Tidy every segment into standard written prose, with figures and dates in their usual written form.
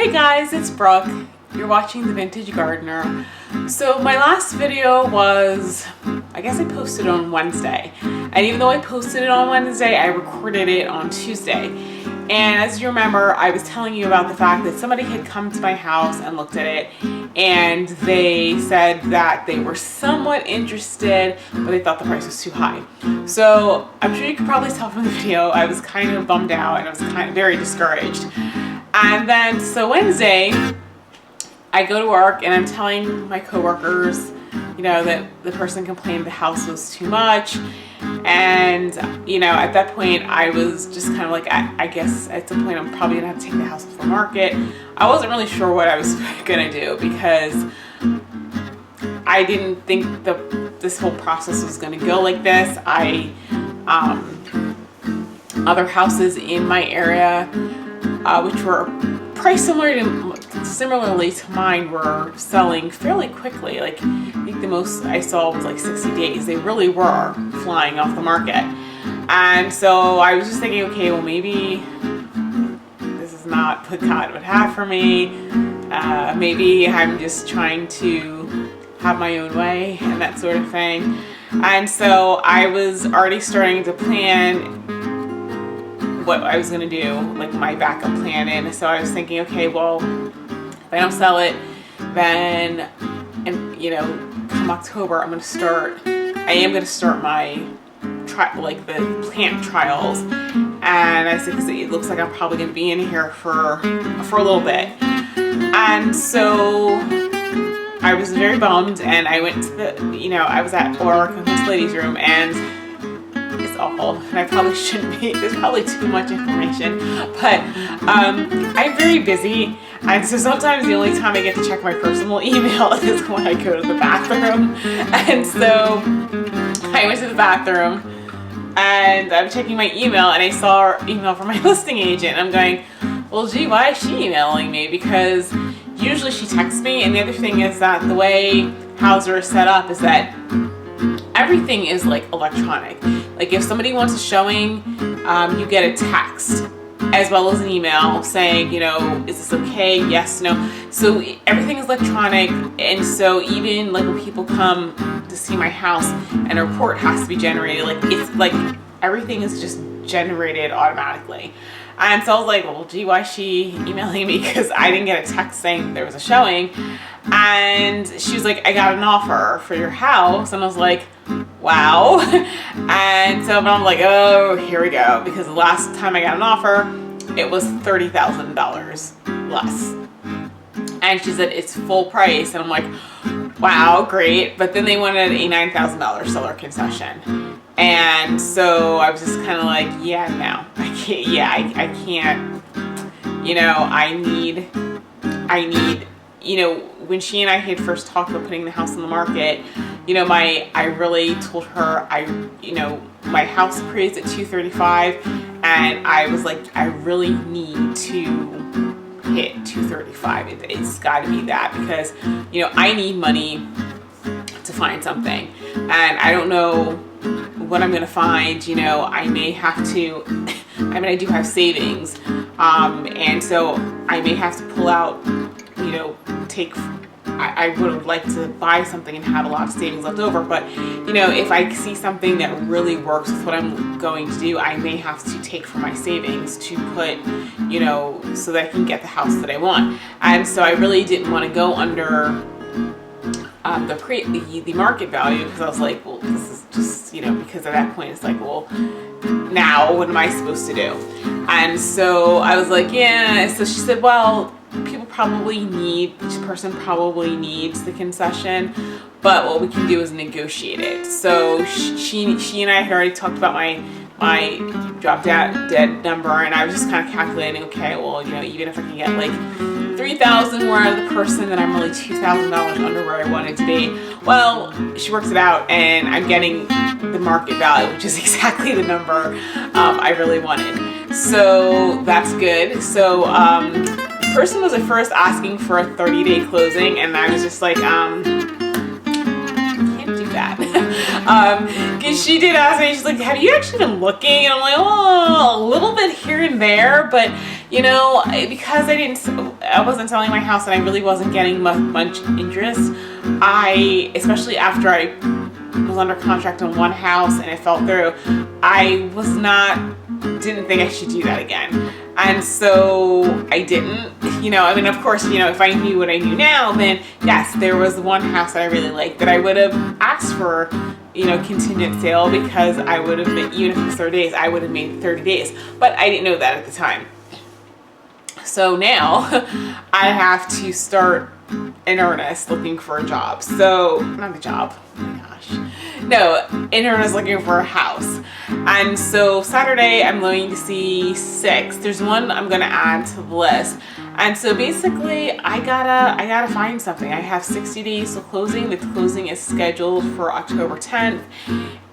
Hey guys, it's Brooke. You're watching The Vintage Gardener. So my last video was, I guess I posted on Wednesday. And even though I posted it on Wednesday, I recorded it on Tuesday. And as you remember, I was telling you about the fact that somebody had come to my house and looked at it, and they said that they were somewhat interested, but they thought the price was too high. So I'm sure you could probably tell from the video, I was kind of bummed out and I was kind of very discouraged. And then, so Wednesday, I go to work and I'm telling my coworkers, you know, that the person complained the house was too much. And, you know, at that point I was just kind of like, I guess at some point I'm probably gonna have to take the house off the market. I wasn't really sure what I was gonna do because I didn't think this whole process was gonna go like this. Other houses in my area, which were priced similarly to mine, were selling fairly quickly. Like, I think the most I saw was like 60 days. They really were flying off the market. And so I was just thinking, okay, well, maybe this is not what God would have for me. Maybe I'm just trying to have my own way and that sort of thing. And so I was already starting to plan what I was gonna do, like my backup plan. And so I was thinking, okay, well, if I don't sell it, then, and you know, come October, I am gonna start my the plant trials. And I said, because it looks like I'm probably gonna be in here for a little bit. And so I was very bummed, and I went to I was at work in this lady's room, and it's awful, and I probably shouldn't be. There's probably too much information, but I'm very busy, and so sometimes the only time I get to check my personal email is when I go to the bathroom. And so I went to the bathroom, and I'm checking my email, and I saw an email from my listing agent. I'm going, well, gee, why is she emailing me? Because usually she texts me, and the other thing is that the way Hauser is set up is that everything is like electronic. Like if somebody wants a showing, you get a text as well as an email saying, you know, is this okay? Yes, no. So everything is electronic, and so even like when people come to see my house and a report has to be generated, like it's like everything is just generated automatically. And so I was like, well, gee, why is she emailing me? Because I didn't get a text saying there was a showing. And she was like, I got an offer for your house. And I was like, wow. And so I'm like, oh, here we go. Because the last time I got an offer, it was $30,000 less. And she said, it's full price. And I'm like, wow, great. But then they wanted a $9,000 seller concession. And so I was just kind of like, yeah, no, I can't. Yeah, I can't. You know, I need, you know, when she and I had first talked about putting the house on the market, you know, I really told her, you know, my house appraised at $235, and I was like, I really need to hit $235. It's got to be that, because, you know, I need money to find something, and I don't know what I'm gonna find. You know, I may have to, I mean, I do have savings, and so I may have to pull out, you know, I would like to buy something and have a lot of savings left over, but, you know, if I see something that really works with what I'm going to do, I may have to take from my savings to put, you know, so that I can get the house that I want. And so I really didn't want to go under the market value, because I was like, well, this is just, you know, because at that point it's like, well, now what am I supposed to do? And so I was like, yeah. So she said, well, each person probably needs the concession, but what we can do is negotiate it. So she and I had already talked about my drop dead number, and I was just kind of calculating, okay, well, you know, even if I can get like $3,000 more out of the person, then I'm really $2,000 under where I wanted to be. Well, she works it out, and I'm getting the market value, which is exactly the number I really wanted. So that's good. So the person was at first asking for a 30-day closing, and I was just like, can't do that. Because she did ask me, she's like, have you actually been looking? And I'm like, oh, a little bit here and there, but because I wasn't selling my house and I really wasn't getting much interest, especially after I was under contract on one house and it fell through, I didn't think I should do that again. And so I didn't, of course, if I knew what I knew now, then yes, there was one house that I really liked that I would have asked for, contingent sale, because I would have been, even if it was 30 days, I would have made 30 days. But I didn't know that at the time. So now I have to start in earnest looking for a job. So, not a job, oh my gosh. No, in earnest looking for a house. And so Saturday I'm going to see 6. There's one I'm gonna add to the list. And so basically I gotta find something. I have 60 days till closing. The closing is scheduled for October 10th.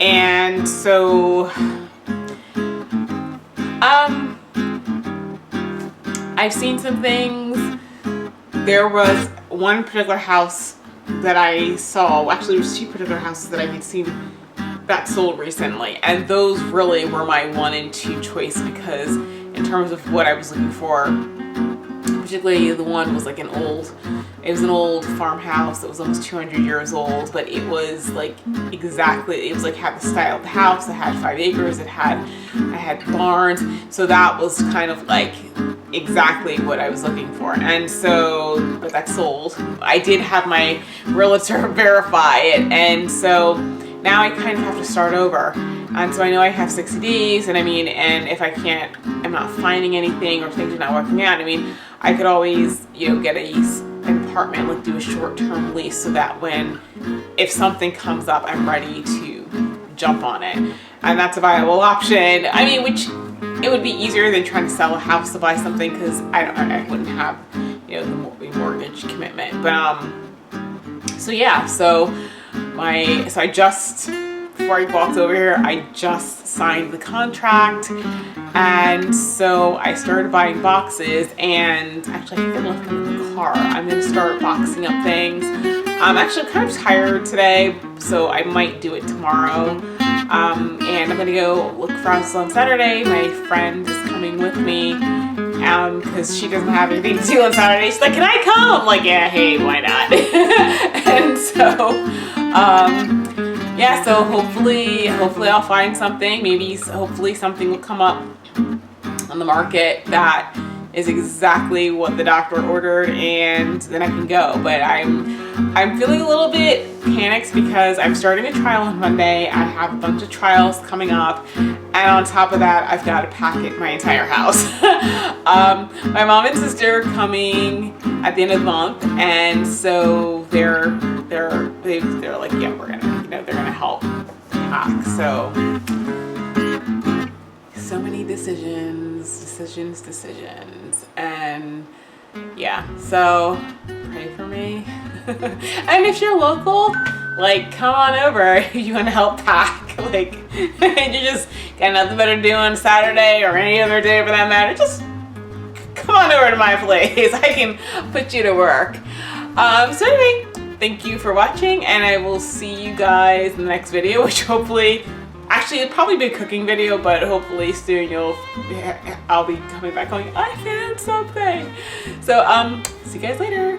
And so I've seen some things. There was one particular house that I saw, actually there was 2 particular houses that I had seen that sold recently, and those really were my 1 and 2 choice, because in terms of what I was looking for, particularly the one was like an old farmhouse that was almost 200 years old, but it was like had the style of the house. It had 5 acres, I had barns, so that was kind of like exactly what I was looking for. And so, but that sold. I did have my realtor verify it, and so now I kind of have to start over. And so I know I have 60 days, and if I'm not finding anything or things are not working out, I could always, get an apartment, like do a short-term lease, so that if something comes up, I'm ready to jump on it. And that's a viable option. Which it would be easier than trying to sell a house to buy something, because I wouldn't have, the mortgage commitment. But so yeah, so I just, before I walked over here, I just signed the contract, and so I started buying boxes, and actually I think I left them in the car. I'm going to start boxing up things. I'm actually kind of tired today, so I might do it tomorrow. And I'm going to go look for houses on Saturday. My friend is coming with me, because she doesn't have anything to do on Saturday. She's like, can I come? I'm like, yeah, hey, why not? And so, yeah, so hopefully I'll find something. Hopefully something will come up on the market that is exactly what the doctor ordered, and then I can go. But I'm feeling a little bit panicked, because I'm starting a trial on Monday. I have a bunch of trials coming up, and on top of that, I've got to packet my entire house. My mom and sister are coming at the end of the month, and so they're like, yeah, we're gonna, they're gonna help pack. So many decisions, and yeah, so pray for me. And if you're local, like, come on over if you want to help pack. Like, and you just got nothing better to do on Saturday or any other day for that matter, just come on over to my place. I can put you to work. So anyway, thank you for watching, and I will see you guys in the next video, which hopefully, actually it'll probably be a cooking video, but hopefully soon I'll be coming back going, I found something. So see you guys later.